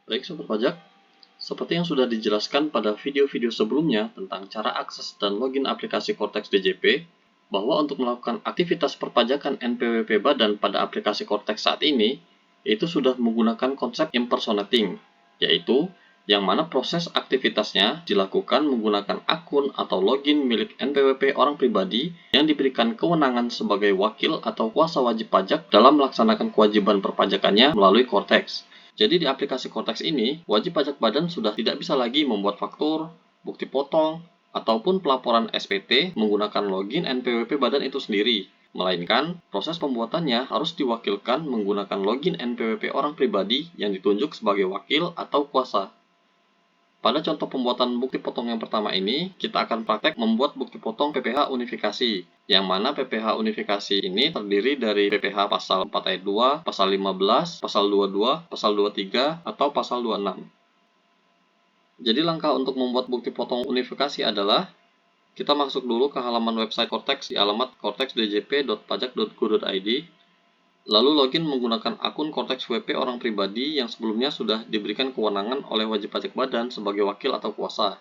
Baik sobat pajak, seperti yang sudah dijelaskan pada video-video sebelumnya tentang cara akses dan login aplikasi Cortex DJP, bahwa untuk melakukan aktivitas perpajakan NPWP Badan pada aplikasi Cortex saat ini, itu sudah menggunakan konsep impersonating, yaitu yang mana proses aktivitasnya dilakukan menggunakan akun atau login milik NPWP orang pribadi yang diberikan kewenangan sebagai wakil atau kuasa wajib pajak dalam melaksanakan kewajiban perpajakannya melalui Cortex. Jadi di aplikasi Cortex ini, wajib pajak badan sudah tidak bisa lagi membuat faktur, bukti potong, ataupun pelaporan SPT menggunakan login NPWP badan itu sendiri. Melainkan, proses pembuatannya harus diwakilkan menggunakan login NPWP orang pribadi yang ditunjuk sebagai wakil atau kuasa. Pada contoh pembuatan bukti potong yang pertama ini, kita akan praktek membuat bukti potong PPh unifikasi, yang mana PPh unifikasi ini terdiri dari PPh pasal 4 ayat 2, pasal 15, pasal 22, pasal 23, atau pasal 26. Jadi langkah untuk membuat bukti potong unifikasi adalah, kita masuk dulu ke halaman website Cortex di alamat cortexdjp.pajak.go.id, lalu login menggunakan akun Cortex WP orang pribadi yang sebelumnya sudah diberikan kewenangan oleh wajib pajak badan sebagai wakil atau kuasa.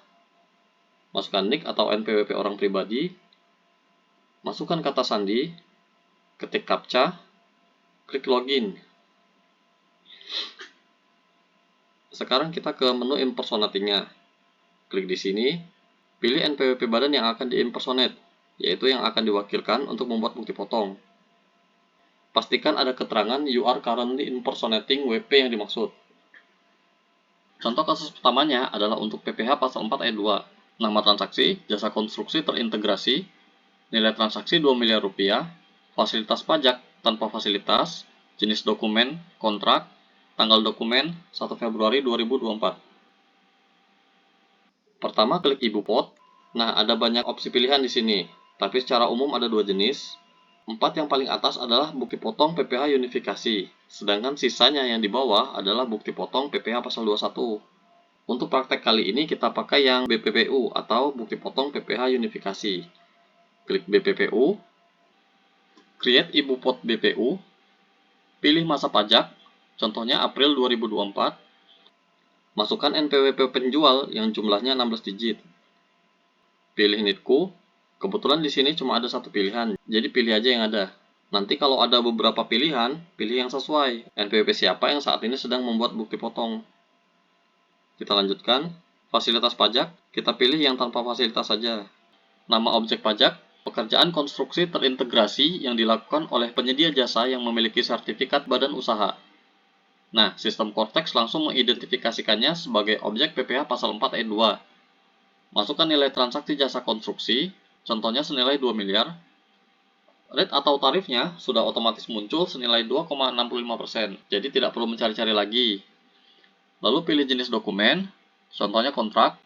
Masukkan NIK atau NPWP orang pribadi, masukkan kata sandi, ketik CAPTCHA, klik login. Sekarang kita ke menu impersonatingnya. Klik di sini, pilih NPWP badan yang akan diimpersonate, yaitu yang akan diwakilkan untuk membuat bukti potong. Pastikan ada keterangan you are currently impersonating WP yang dimaksud. Contoh kasus pertamanya adalah untuk PPh pasal 4 ayat 2. Nama transaksi, jasa konstruksi terintegrasi, nilai transaksi 2 miliar rupiah, fasilitas pajak tanpa fasilitas, jenis dokumen, kontrak, tanggal dokumen 1 Februari 2024. Pertama, klik Ibu Pot. Nah, ada banyak opsi pilihan di sini, tapi secara umum ada dua jenis. 4 yang paling atas adalah bukti potong PPh unifikasi, sedangkan sisanya yang di bawah adalah bukti potong PPh pasal 21. Untuk praktek kali ini kita pakai yang BPPU atau bukti potong PPh unifikasi. Klik BPPU, create Ibu Pot BPU, pilih masa pajak, contohnya April 2024, masukkan NPWP penjual yang jumlahnya 16 digit. Pilih NITku. Kebetulan di sini cuma ada satu pilihan, jadi pilih aja yang ada. Nanti kalau ada beberapa pilihan, pilih yang sesuai. NPWP siapa yang saat ini sedang membuat bukti potong. Kita lanjutkan. Fasilitas pajak, kita pilih yang tanpa fasilitas saja. Nama objek pajak, pekerjaan konstruksi terintegrasi yang dilakukan oleh penyedia jasa yang memiliki sertifikat badan usaha. Nah, sistem Cortex langsung mengidentifikasikannya sebagai objek PPh pasal 4 ayat 2. Masukkan nilai transaksi jasa konstruksi, contohnya senilai 2 miliar. Rate atau tarifnya sudah otomatis muncul senilai 2,65%, jadi tidak perlu mencari-cari lagi. Lalu pilih jenis dokumen, contohnya kontrak.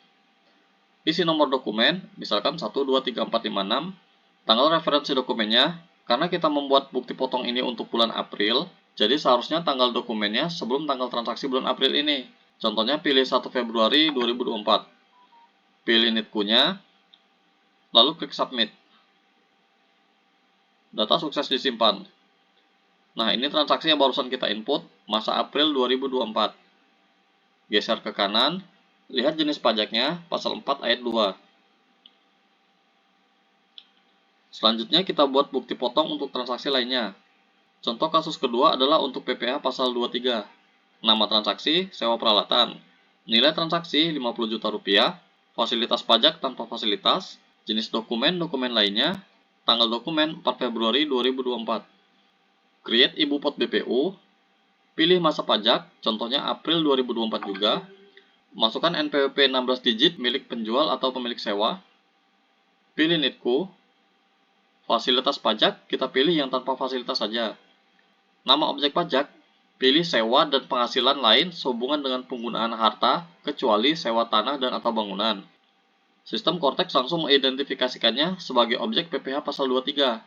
Isi nomor dokumen, misalkan 123456. Tanggal referensi dokumennya, karena kita membuat bukti potong ini untuk bulan April, jadi seharusnya tanggal dokumennya sebelum tanggal transaksi bulan April ini. Contohnya pilih 1 Februari 2024. Pilih NITku-nya, lalu klik submit. Data sukses disimpan. Nah, ini transaksi yang barusan kita input, masa April 2024. Geser ke kanan, lihat jenis pajaknya, pasal 4 ayat 2. Selanjutnya kita buat bukti potong untuk transaksi lainnya. Contoh kasus kedua adalah untuk PPh pasal 23. Nama transaksi, sewa peralatan. Nilai transaksi 50 juta rupiah, fasilitas pajak tanpa fasilitas, jenis dokumen lainnya, tanggal dokumen 4 Februari 2024. Create Ibu Pot BPU, pilih masa pajak, contohnya April 2024 juga, masukkan NPWP 16 digit milik penjual atau pemilik sewa, pilih NITku, fasilitas pajak, kita pilih yang tanpa fasilitas saja. Nama objek pajak, pilih sewa dan penghasilan lain sehubungan dengan penggunaan harta, kecuali sewa tanah dan atau bangunan. Sistem Cortex langsung mengidentifikasikannya sebagai objek PPh pasal 23.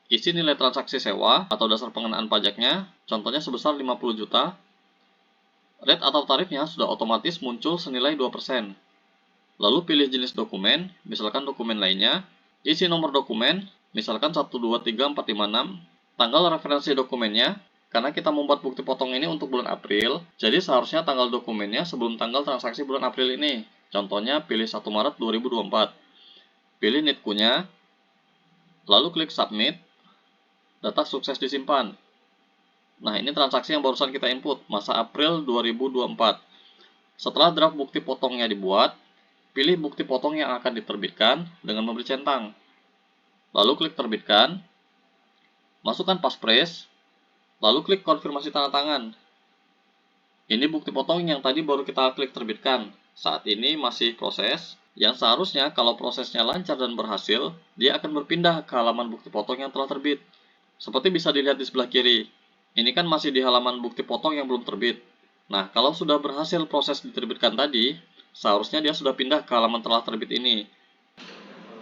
Isi nilai transaksi sewa atau dasar pengenaan pajaknya, contohnya sebesar 50 juta. Rate atau tarifnya sudah otomatis muncul senilai 2%. Lalu pilih jenis dokumen, misalkan dokumen lainnya. Isi nomor dokumen, misalkan 123456. Tanggal referensi dokumennya, Karena kita membuat bukti potong ini untuk bulan April, jadi seharusnya tanggal dokumennya sebelum tanggal transaksi bulan April ini. Contohnya pilih 1 Maret 2024. Pilih NITKU-nya, lalu klik Submit, data sukses disimpan. Nah, ini transaksi yang barusan kita input, masa April 2024. Setelah draft bukti potongnya dibuat, pilih bukti potong yang akan diterbitkan dengan memberi centang. Lalu klik terbitkan, masukkan passphrase, lalu klik konfirmasi tanda tangan. Ini bukti potong yang tadi baru kita klik terbitkan. Saat ini masih proses, yang seharusnya kalau prosesnya lancar dan berhasil, dia akan berpindah ke halaman bukti potong yang telah terbit. Seperti bisa dilihat di sebelah kiri. Ini kan masih di halaman bukti potong yang belum terbit. Nah, kalau sudah berhasil proses diterbitkan tadi, seharusnya dia sudah pindah ke halaman telah terbit ini.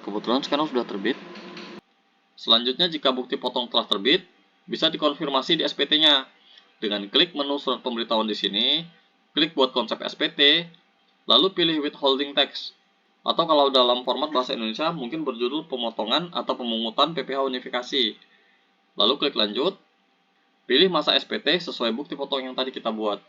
Kebetulan sekarang sudah terbit. Selanjutnya, jika bukti potong telah terbit, bisa dikonfirmasi di SPT-nya. Dengan klik menu surat pemberitahuan di sini, klik buat konsep SPT, lalu pilih withholding tax. Atau kalau dalam format bahasa Indonesia, mungkin berjudul pemotongan atau pemungutan PPh unifikasi. Lalu klik lanjut, pilih masa SPT sesuai bukti potong yang tadi kita buat.